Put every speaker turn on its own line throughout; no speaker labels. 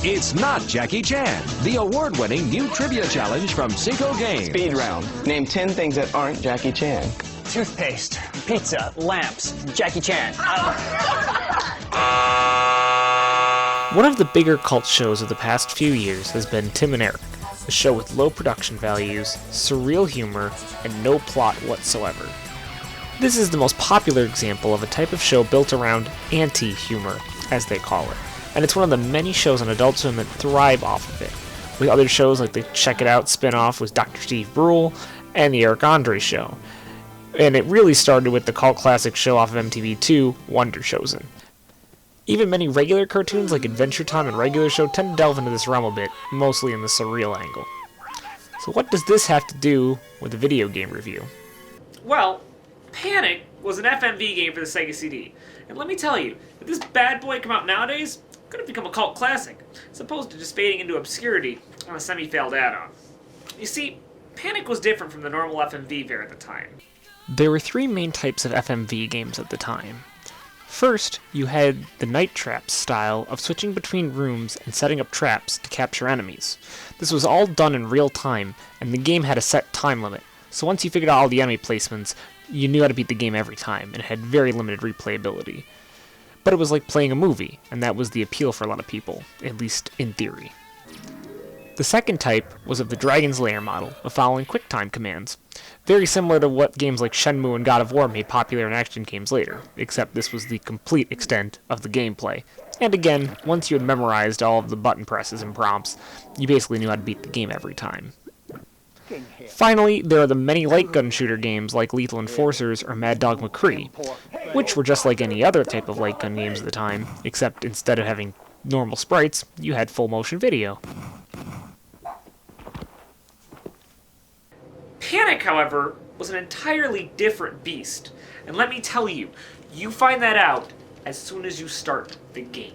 It's not Jackie Chan, the award-winning new trivia challenge from Cinco Games.
Speed round. Name 10 things that aren't Jackie Chan.
Toothpaste, pizza, lamps, Jackie Chan.
One of the bigger cult shows of the past few years has been Tim and Eric, a show with low production values, surreal humor, and no plot whatsoever. This is the most popular example of a type of show built around anti-humor, as they call it, and it's one of the many shows on Adult Swim that thrive off of it, with other shows like the Check It Out spin-off with Dr. Steve Brule and the Eric Andre Show. And it really started with the cult classic show off of MTV2, Wonder Chosen. Even many regular cartoons like Adventure Time and Regular Show tend to delve into this realm a bit, mostly in the surreal angle. So what does this have to do with a video game review?
Well, Panic was an FMV game for the Sega CD, and let me tell you, if this bad boy come out nowadays, it could have become a cult classic, as opposed to just fading into obscurity on a semi-failed add-on. You see, Panic was different from the normal FMV fare at the time.
There were three main types of FMV games at the time. First, you had the night trap style of switching between rooms and setting up traps to capture enemies. This was all done in real time, and the game had a set time limit, so once you figured out all the enemy placements, you knew how to beat the game every time, and it had very limited replayability. But it was like playing a movie, and that was the appeal for a lot of people, at least in theory. The second type was of the Dragon's Lair model, of following QuickTime commands, very similar to what games like Shenmue and God of War made popular in action games later, except this was the complete extent of the gameplay. And again, once you had memorized all of the button presses and prompts, you basically knew how to beat the game every time. Finally, there are the many light gun shooter games like Lethal Enforcers or Mad Dog McCree, which were just like any other type of light gun games at the time, except instead of having normal sprites, you had full motion video.
Panic, however, was an entirely different beast, and let me tell you, you find that out as soon as you start the game.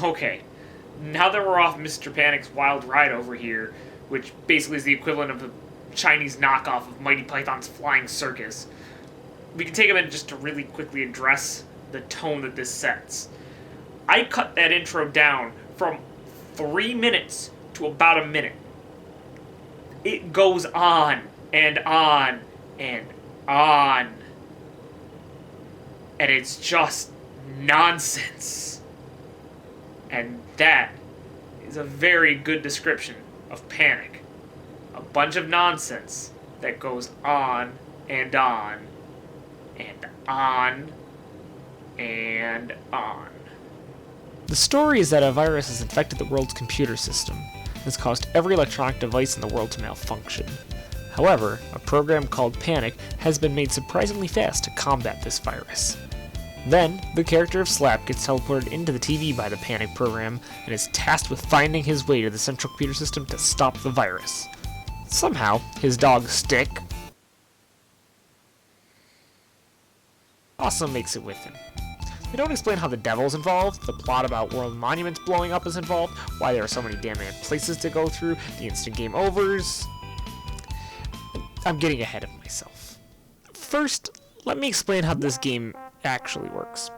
Okay, now that we're off Mr. Panic's wild ride over here, which basically is the equivalent of the Chinese knockoff of Mighty Python's Flying Circus, we can take a minute just to really quickly address the tone that this sets. I cut that intro down from 3 minutes to about a minute. It goes on and on and on. And it's just nonsense. And that is a very good description of Panic. A bunch of nonsense that goes on and on and on and on.
The story is that a virus has infected the world's computer system and has caused every electronic device in the world to malfunction. However, a program called Panic has been made surprisingly fast to combat this virus. Then, the character of Slap gets teleported into the TV by the Panic program and is tasked with finding his way to the central computer system to stop the virus. Somehow, his dog Stick also makes it with him. They don't explain how the devil's involved, the plot about world monuments blowing up is involved, why there are so many damn places to go through, the instant game overs. I'm getting ahead of myself. First, let me explain how this game actually works.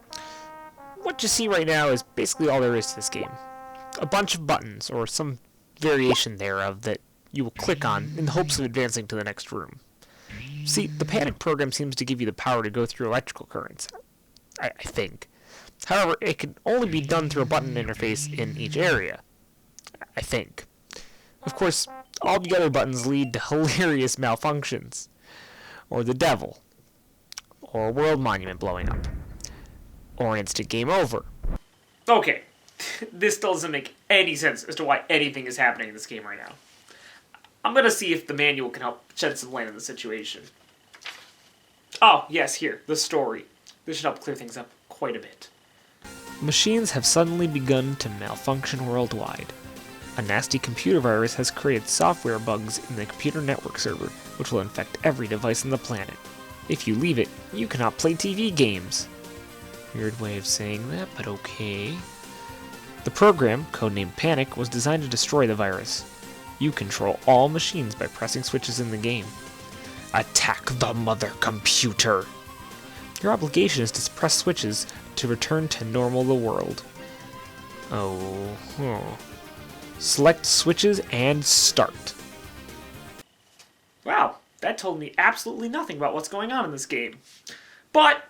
What you see right now is basically all there is to this game. A bunch of buttons, or some variation thereof, that you will click on in the hopes of advancing to the next room. See, the Panic program seems to give you the power to go through electrical currents, I think. However, it can only be done through a button interface in each area, I think. Of course, all the other buttons lead to hilarious malfunctions, or the devil, or a world monument blowing up, or an instant game over.
Okay, this still doesn't make any sense as to why anything is happening in this game right now. I'm gonna see if the manual can help shed some light on the situation. Oh, yes, here, the story. This should help clear things up quite a bit.
Machines have suddenly begun to malfunction worldwide. A nasty computer virus has created software bugs in the computer network server, which will infect every device on the planet. If you leave it, you cannot play TV games. Weird way of saying that, but okay. The program, codenamed Panic, was designed to destroy the virus. You control all machines by pressing switches in the game. Attack the mother computer! Your obligation is to press switches to return to normal the world. Select switches and start.
Wow, that told me absolutely nothing about what's going on in this game. But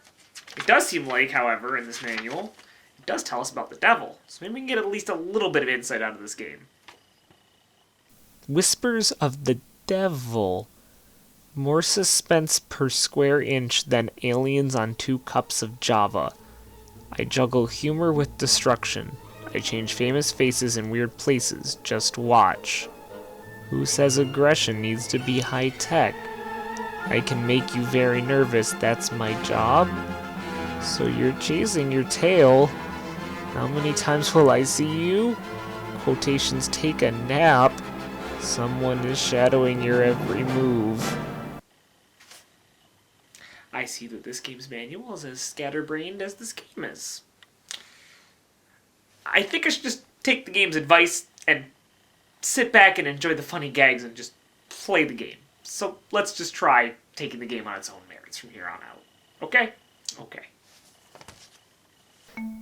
it does seem like, however, in this manual, it does tell us about the devil. So maybe we can get at least a little bit of insight out of this game.
Whispers of the devil. More suspense per square inch than aliens on 2 cups of Java. I juggle humor with destruction. I change famous faces in weird places. Just watch. Who says aggression needs to be high-tech? I can make you very nervous. That's my job? So you're chasing your tail. How many times will I see you? Quotations, take a nap. Someone is shadowing your every move.
I see that this game's manual is as scatterbrained as this game is. I think I should just take the game's advice and sit back and enjoy the funny gags and just play the game. So let's just try taking the game on its own merits from here on out. Okay? Okay.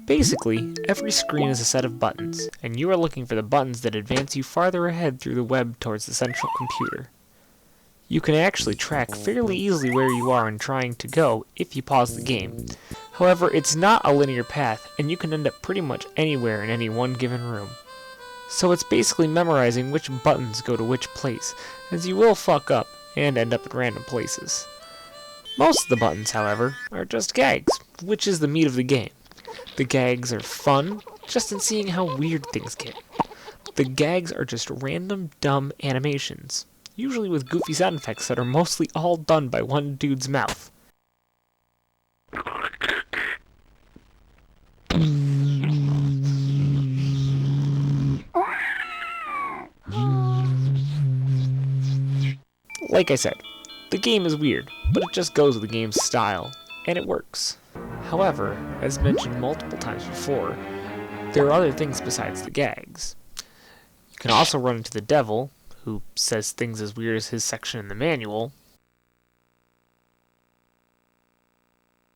Basically, every screen is a set of buttons, and you are looking for the buttons that advance you farther ahead through the web towards the central computer. You can actually track fairly easily where you are and trying to go if you pause the game. However, it's not a linear path, and you can end up pretty much anywhere in any one given room. So it's basically memorizing which buttons go to which place, as you will fuck up and end up at random places. Most of the buttons, however, are just gags, which is the meat of the game. The gags are fun, just in seeing how weird things get. The gags are just random, dumb animations, usually with goofy sound effects that are mostly all done by one dude's mouth. Like I said, the game is weird, but it just goes with the game's style, and it works. However, as mentioned multiple times before, there are other things besides the gags. You can also run into the devil, who says things as weird as his section in the manual.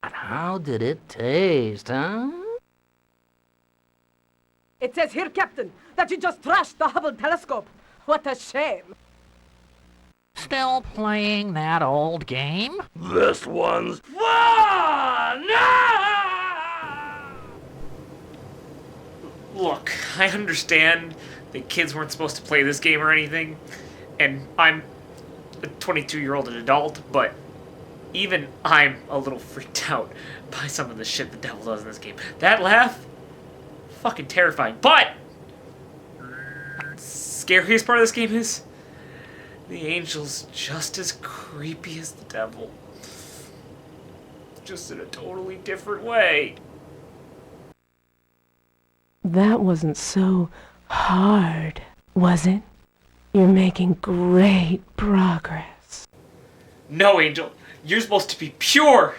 How did it taste, huh?
It says here, Captain, that you just trashed the Hubble telescope. What a shame.
Still playing that old game?
This one's fun!
Look, I understand that kids weren't supposed to play this game or anything, and I'm a 22-year-old adult, but even I'm a little freaked out by some of the shit the devil does in this game. That laugh? Fucking terrifying. But scariest part of this game is the angel's just as creepy as the devil. Just in a totally different way.
That wasn't so hard, was it? You're making great progress.
No, Angel. You're supposed to be pure.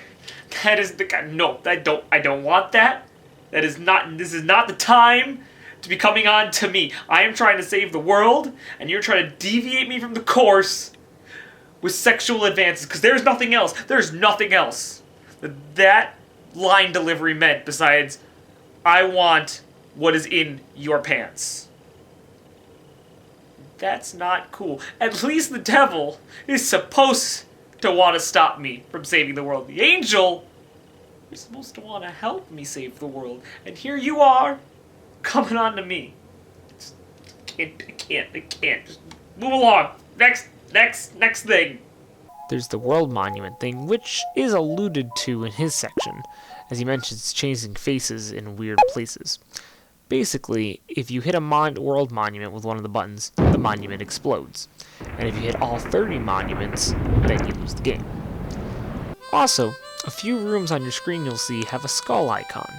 That is the no. I don't want that. That is not. This is not the time to be coming on to me. I am trying to save the world, and you're trying to deviate me from the course with sexual advances. Because there's nothing else. There's nothing else. that line delivery meant besides, I want what is in your pants. That's not cool. At least the devil is supposed to want to stop me from saving the world. The angel is supposed to want to help me save the world. And here you are, coming on to me. I can't. Just move along. Next thing.
There's the world monument thing, which is alluded to in his section, as he mentions changing faces in weird places. Basically, if you hit a world monument with one of the buttons, the monument explodes. And if you hit all 30 monuments, then you lose the game. Also, a few rooms on your screen you'll see have a skull icon.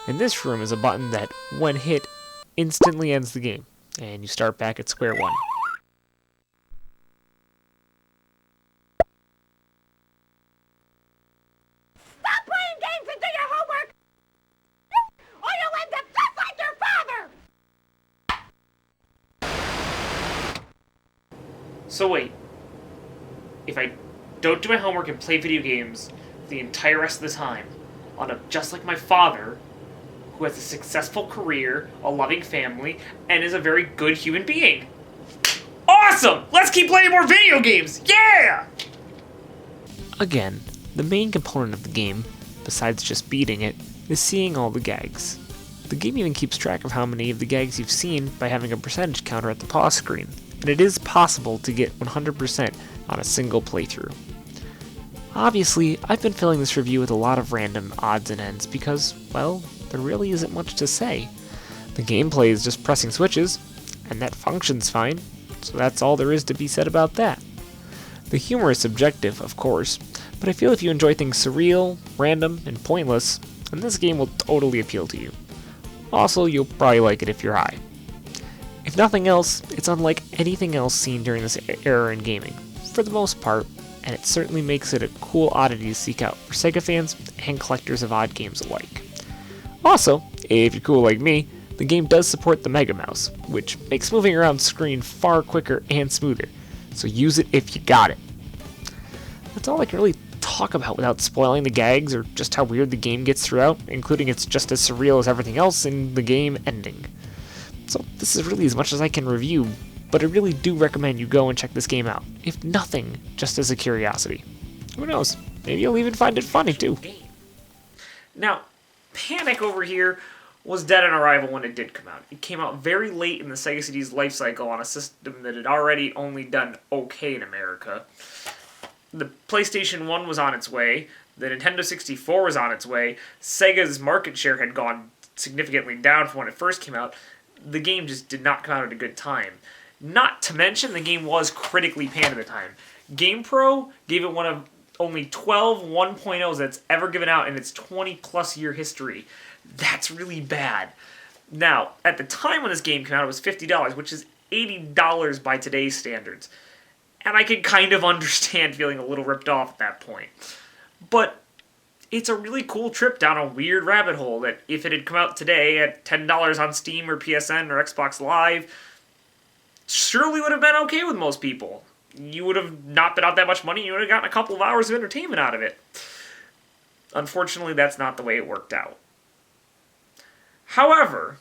And this room is a button that, when hit, instantly ends the game, and you start back at square one.
Stop playing games and do your homework! Or you'll end up just like your father!
So wait. If I don't do my homework and play video games the entire rest of the time, I'll end up just like my father, who has a successful career, a loving family, and is a very good human being. Awesome! Let's keep playing more video games! Yeah!
Again, the main component of the game, besides just beating it, is seeing all the gags. The game even keeps track of how many of the gags you've seen by having a percentage counter at the pause screen, and it is possible to get 100% on a single playthrough. Obviously, I've been filling this review with a lot of random odds and ends because, well, there really isn't much to say. The gameplay is just pressing switches, and that functions fine, so that's all there is to be said about that. The humor is subjective, of course, but I feel if you enjoy things surreal, random, and pointless, then this game will totally appeal to you. Also, you'll probably like it if you're high. If nothing else, it's unlike anything else seen during this era in gaming, for the most part, and it certainly makes it a cool oddity to seek out for Sega fans and collectors of odd games alike. Also, if you're cool like me, the game does support the Mega Mouse, which makes moving around the screen far quicker and smoother, so use it if you got it. That's all I can really talk about without spoiling the gags or just how weird the game gets throughout, including it's just as surreal as everything else in the game ending. So this is really as much as I can review, but I really do recommend you go and check this game out, if nothing, just as a curiosity. Who knows, maybe you'll even find it funny too.
Now, Panic over here was dead on arrival when it did come out. It came out very late in the Sega CD's life cycle on a system that had already only done okay in America. The PlayStation 1 was on its way, the Nintendo 64 was on its way, Sega's market share had gone significantly down from when it first came out. The game just did not come out at a good time. Not to mention, the game was critically panned at the time. GamePro gave it one of only 12 1.0s that's ever given out in its 20-plus year history. That's really bad. Now, at the time when this game came out, it was $50, which is $80 by today's standards. And I can kind of understand feeling a little ripped off at that point. But it's a really cool trip down a weird rabbit hole that if it had come out today at $10 on Steam or PSN or Xbox Live, surely would have been okay with most people. You would have not been out that much money, you would have gotten a couple of hours of entertainment out of it. Unfortunately, that's not the way it worked out. However,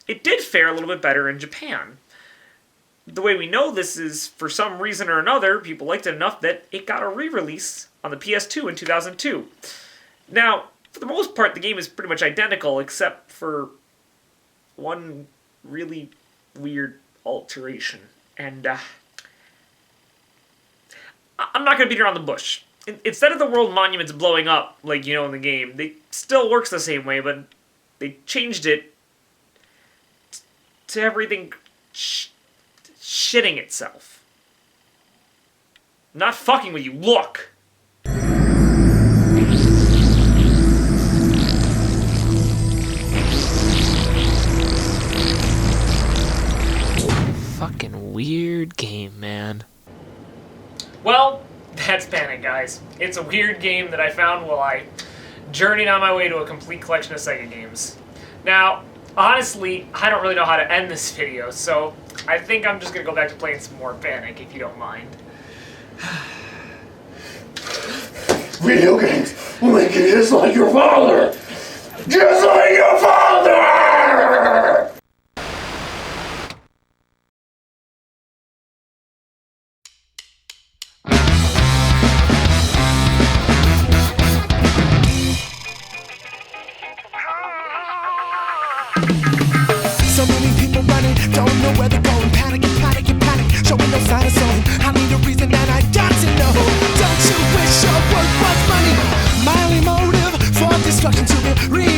it did fare a little bit better in Japan. The way we know this is, for some reason or another, people liked it enough that it got a re-release on the PS2 in 2002. Now, for the most part, the game is pretty much identical, except for one really weird alteration. And, I'm not going to beat around the bush. Instead of the world monuments blowing up, like you know in the game, they still works the same way, but they changed it to everything shitting itself. I'm not fucking with you, look!
Fucking weird game, man.
Well, that's Panic, guys. It's a weird game that I found while I journeyed on my way to a complete collection of Sega games. Now, honestly, I don't really know how to end this video, so I think I'm just going to go back to playing some more Panic, if you don't mind.
Video games will make you just like your father! Just like your father!
So many people running, don't know where they're going. Panic and panic and panic, showing no sign of slowing. I need a reason and I got to know. Don't you wish your work was money? My only motive for destruction to be real.